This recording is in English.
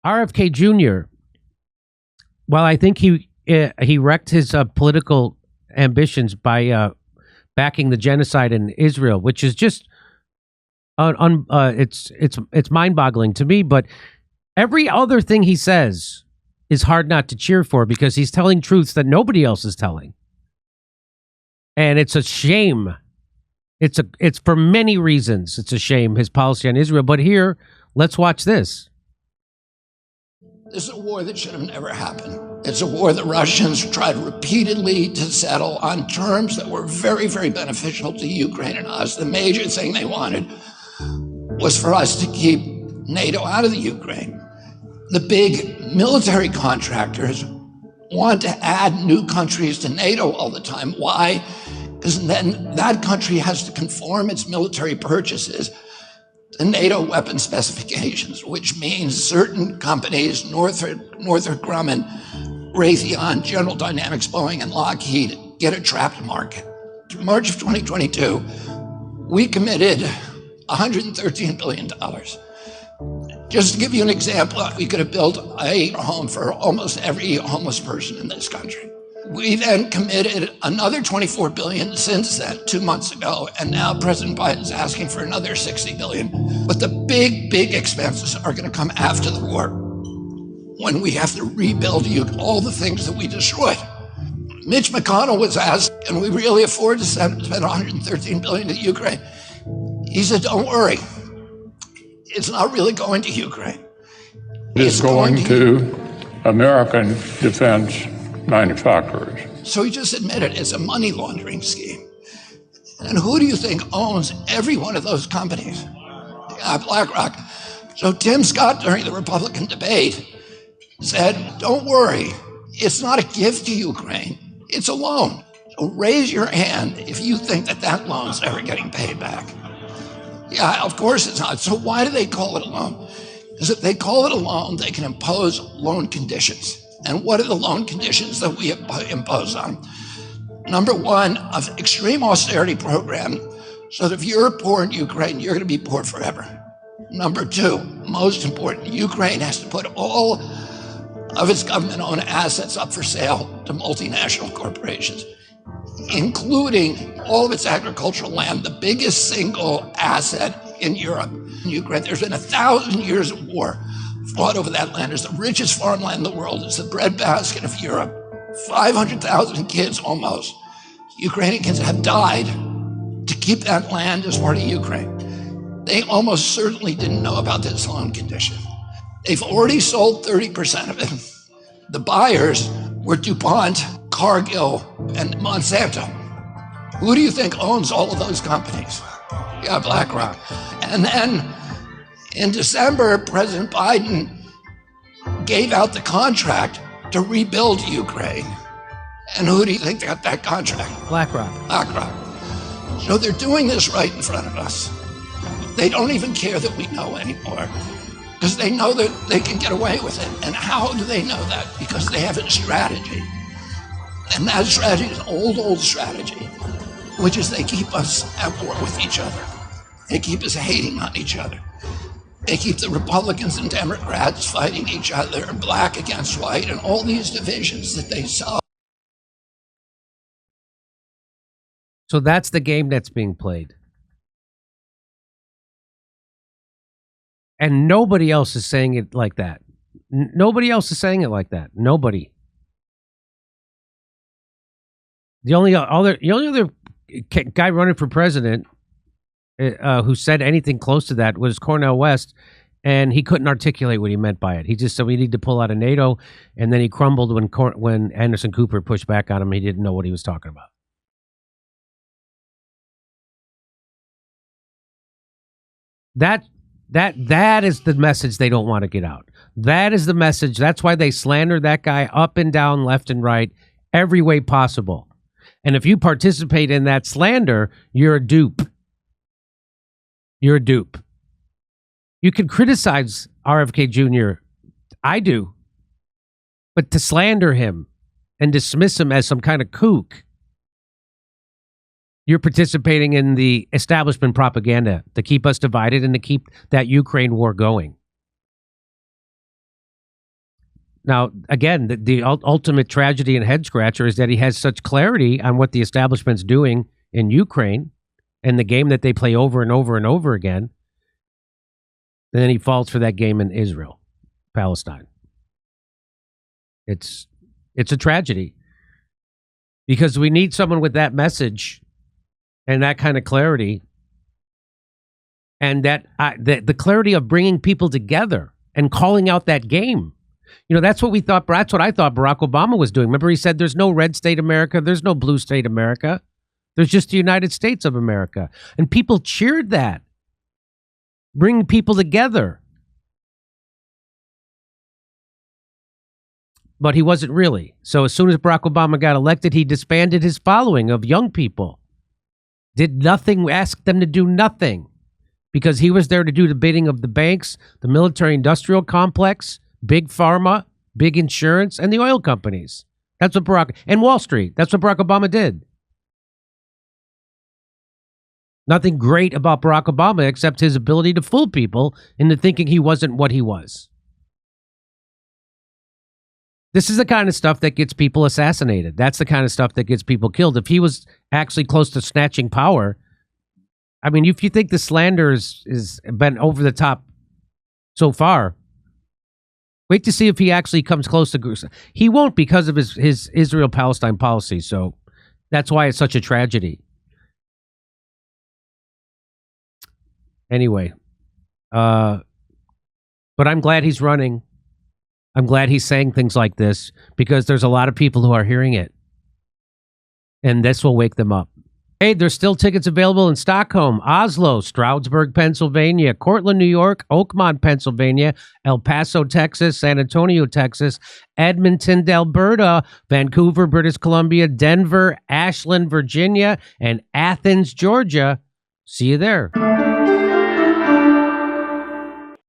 RFK Jr., well, I think he wrecked his political ambitions by backing the genocide in Israel, which is just it's mind-boggling to me. But every other thing he says is hard not to cheer for, because he's telling truths that nobody else is telling, and it's a shame. It's for many reasons. It's a shame, his policy on Israel. But here, let's watch this. This is a war that should have never happened. It's a war the Russians tried repeatedly to settle on terms that were very, very beneficial to Ukraine and us. The major thing they wanted was for us to keep NATO out of the Ukraine. The big military contractors want to add new countries to NATO all the time. Why? Because then that country has to conform its military purchases to NATO weapon specifications, which means certain companies, Northrop Grumman, Raytheon, General Dynamics, Boeing, and Lockheed, get a trapped market. In March of 2022, we committed $113 billion. Just to give you an example, we could have built a home for almost every homeless person in this country. We then committed another $24 billion since then, 2 months ago, and now President Biden's asking for another $60 billion. But the big expenses are going to come after the war, when we have to rebuild all the things that we destroyed. Mitch McConnell was asked, can we really afford to spend $113 billion to Ukraine? He said, don't worry. It's not really going to Ukraine. It's going to American defense manufacturers. So he just admitted it's a money laundering scheme. And who do you think owns every one of those companies? BlackRock. So Tim Scott, during the Republican debate, said, don't worry, it's not a gift to Ukraine, it's a loan. So raise your hand if you think that loan's ever getting paid back. Yeah, of course it's not. So why do they call it a loan? Because if they call it a loan, they can impose loan conditions. And what are the loan conditions that we impose on? Number one, an extreme austerity program, so that if you're poor in Ukraine, you're going to be poor forever. Number two, most important, Ukraine has to put all of its government-owned assets up for sale to multinational corporations, including all of its agricultural land, the biggest single asset in Europe. In Ukraine, there's been 1,000 years of war fought over that land. It's the richest farmland in the world. It's the breadbasket of Europe. 500,000 kids almost, Ukrainian kids, have died to keep that land as part of Ukraine. They almost certainly didn't know about this loan condition. They've already sold 30% of it. The buyers were DuPont, Cargill, and Monsanto. Who do you think owns all of those companies? Yeah, BlackRock. And then in December, President Biden gave out the contract to rebuild Ukraine. And who do you think got that contract? BlackRock. BlackRock. So they're doing this right in front of us. They don't even care that we know anymore, because they know that they can get away with it. And how do they know that? Because they have a strategy. And that strategy is an old strategy, which is they keep us at war with each other. They keep us hating on each other. They keep the Republicans and Democrats fighting each other, black against white, and all these divisions that they saw. So that's the game that's being played. And nobody else is saying it like that. Nobody else is saying it like that. Nobody. The only other guy running for president who said anything close to that was Cornel West, and he couldn't articulate what he meant by it. He just said we need to pull out of NATO, and then he crumbled when Anderson Cooper pushed back on him. He didn't know what he was talking about. That is the message they don't want to get out. That is the message. That's why they slander that guy up and down, left and right, every way possible. And if you participate in that slander, you're a dupe. You're a dupe. You can criticize RFK Jr. I do. But to slander him and dismiss him as some kind of kook, you're participating in the establishment propaganda to keep us divided and to keep that Ukraine war going. Now, again, the ultimate tragedy and head scratcher is that he has such clarity on what the establishment's doing in Ukraine and the game that they play over and over and over again. And then he falls for that game in Israel, Palestine. It's a tragedy because we need someone with that message and that kind of clarity, and that the clarity of bringing people together and calling out that game. You know, that's what we thought. That's what I thought Barack Obama was doing. Remember, he said, "There's no red state America. There's no blue state America. There's just the United States of America." And people cheered that. Bring people together. But he wasn't really. So as soon as Barack Obama got elected, he disbanded his following of young people. Did nothing, asked them to do nothing. Because he was there to do the bidding of the banks, the military-industrial complex, big pharma, big insurance, and the oil companies. That's what Barack, and Wall Street. That's what Barack Obama did. Nothing great about Barack Obama except his ability to fool people into thinking he wasn't what he was. This is the kind of stuff that gets people assassinated. That's the kind of stuff that gets people killed. If he was actually close to snatching power, I mean, if you think the slander is been over the top so far, wait to see if he actually comes close to. He won't because of his Israel-Palestine policy. So that's why it's such a tragedy. Anyway, but I'm glad he's running. I'm glad he's saying things like this because there's a lot of people who are hearing it. And this will wake them up. Hey, there's still tickets available in Stockholm, Oslo, Stroudsburg, Pennsylvania, Cortland, New York, Oakmont, Pennsylvania, El Paso, Texas, San Antonio, Texas, Edmonton, Alberta, Vancouver, British Columbia, Denver, Ashland, Virginia, and Athens, Georgia. See you there.